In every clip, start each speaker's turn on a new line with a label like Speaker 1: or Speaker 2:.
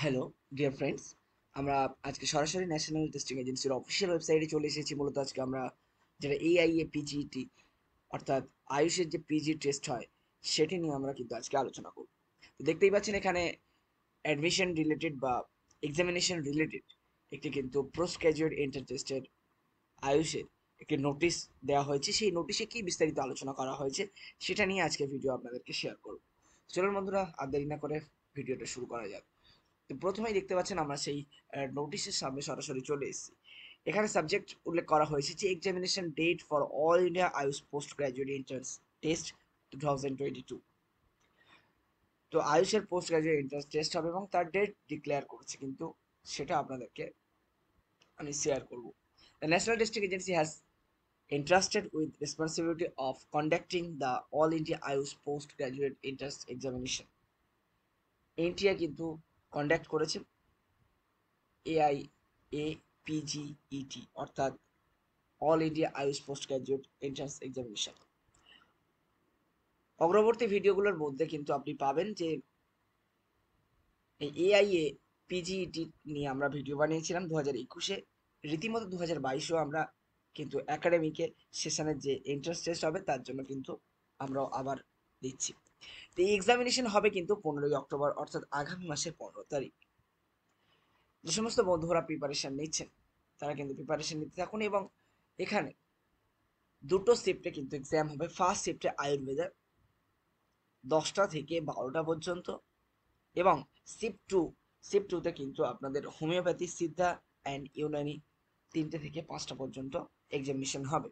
Speaker 1: Hello dear friends, আমরা আজকে সরাসরি ন্যাশনাল টেস্টিং এজেন্সির অফিসিয়াল ওয়েবসাইটে চলে এসেছি। মূলত আজকে আমরা যেটা এআইএ পিজিটি অর্থাৎ আয়ুষের যে পিজি টেস্ট হয় সেটি নিয়ে আমরা কিন্তু আজকে আলোচনা করব। তো দেখতেই পাচ্ছেন এখানে অ্যাডমিশন রিলেটেড বা এক্সামিনেশন রিলেটেড একটি কিন্তু পোস্ট গ্র্যাজুয়েট এন্ট্রান্স টেস্টের আয়ুষের একটি নোটিশ দেওয়া হয়েছে। সেই নোটিশে কি বিস্তারিত আলোচনা করা হয়েছে সেটা নিয়ে আজকে ভিডিও আপনাদেরকে শেয়ার করব। চলুন বন্ধুরা, আর দেরি না করে ভিডিওটা শুরু করা যাক। তো প্রথমেই দেখতে পাচ্ছেন আমরা সেই নোটিশের সামনে সরাসরি চলে এসেছি। এখানে সাবজেক্ট উল্লেখ করা হয়েছে যে examination date for all India AYUSH post graduate entrance test 2022। তো আয়ুষের পোস্ট গ্র্যাজুয়েট এন্ট্রান্স টেস্ট হবে এবং তার ডেট ডিক্লেয়ার করেছে, কিন্তু সেটা আপনাদেরকে আমি শেয়ার করব। The national testing agency has entrusted with responsibility of conducting the all India Ayush post graduate entrance examination. এনটিআই কিন্তু কন্ডাক্ট করেছে AIAPGET অর্থাৎ all India AYUSH post graduate entrance examination. অগ্রবর্তী ভিডিওগুলোর মধ্যে কিন্তু আপনি পাবেন যে এই এআইএ পিজিইটি নিয়ে আমরা ভিডিও বানিয়েছিলাম 2021-এ। রীতিমতো 2022-এও আমরা কিন্তু একাডেমিকে সেশনের যে এন্ট্রান্স টেস্ট হবে তার জন্য কিন্তু আমরা আবার দিচ্ছি। তো এই এক্সামিনেশন হবে কিন্তু 15ই অক্টোবর অর্থাৎ আগামী মাসের 15 তারিখ। যে সমস্ত বন্ধুরা প্রিপারেশন নিচ্ছেন তারা কিন্তু প্রিপারেশন নিতে থাকুন। এবং এখানে দুটো শিফটে কিন্তু এক্সাম হবে। ফার্স্ট শিফটে আয়ুর্বেদে 10টা থেকে 12টা পর্যন্ত, এবং শিফট টুতে কিন্তু আপনাদের হোমিওপ্যাথি, সিদ্ধা অ্যান্ড ইউনানি 3টে থেকে 5টা পর্যন্ত এক্সামিনেশন হবে।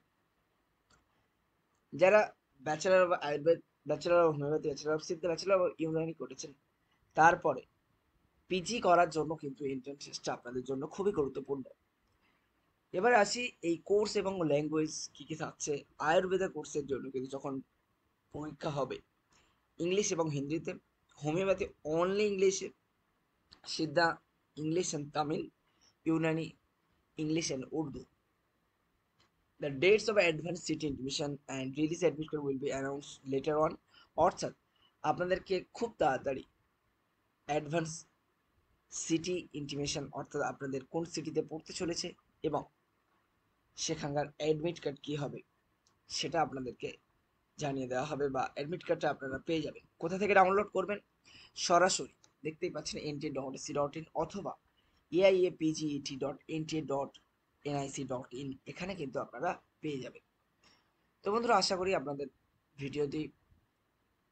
Speaker 1: যারা bachelor of Ayurveda, bachelor of homeopathy, bachelor of Siddha, bachelor of Unani করেছেন, তারপরে পিজি করার জন্য কিন্তু এন্ট্রান্স টেস্টটা আপনাদের জন্য খুবই গুরুত্বপূর্ণ। এবারে আসি এই কোর্স এবং ল্যাঙ্গুয়েজ কি কি থাকছে। আয়ুর্বেদা কোর্সের জন্য কিন্তু যখন পরীক্ষা হবে ইংলিশ এবং হিন্দিতে, হোমিওপ্যাথি অনলি ইংলিশে, Siddha English and Tamil, Unani English and Urdu. The dates of advanced city admission and release admission will be announced later on. অর্থাৎ আপনাদেরকে খুব তাড়াতাড়ি অ্যাডভান্স সিটি ইন্টিমেশন অর্থাৎ আপনাদের কোন সিটিতে পড়তে চলেছে এবং সেখানকার অ্যাডমিট কার্ড কী হবে সেটা আপনাদেরকে জানিয়ে দেওয়া হবে, বা অ্যাডমিট কার্ডটা আপনারা পেয়ে যাবেন। কোথা থেকে ডাউনলোড করবেন? সরাসরি দেখতেই পাচ্ছেন NTA.ac.in অথবা AIAPGET.NTA.nic.in, এখানে কিন্তু আপনারা পেয়ে যাবেন। তো বন্ধুরা, আশা করি আপনাদের ভিডিওটি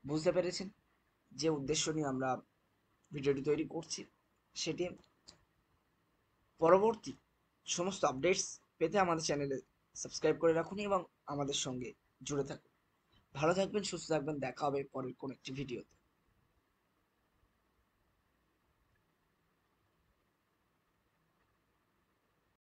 Speaker 1: বুঝতে পেরেছেন যে উদ্দেশ্য নিয়ে আমরা ভিডিওটি তৈরি করছি। সেটি পরবর্তী সমস্ত আপডেটস পেতে আমাদের চ্যানেলে সাবস্ক্রাইব করে রাখুন এবং আমাদের সঙ্গে জুড়ে থাকুন। ভালো থাকবেন, সুস্থ থাকবেন, দেখা হবে পরের কোনো একটি ভিডিওতে।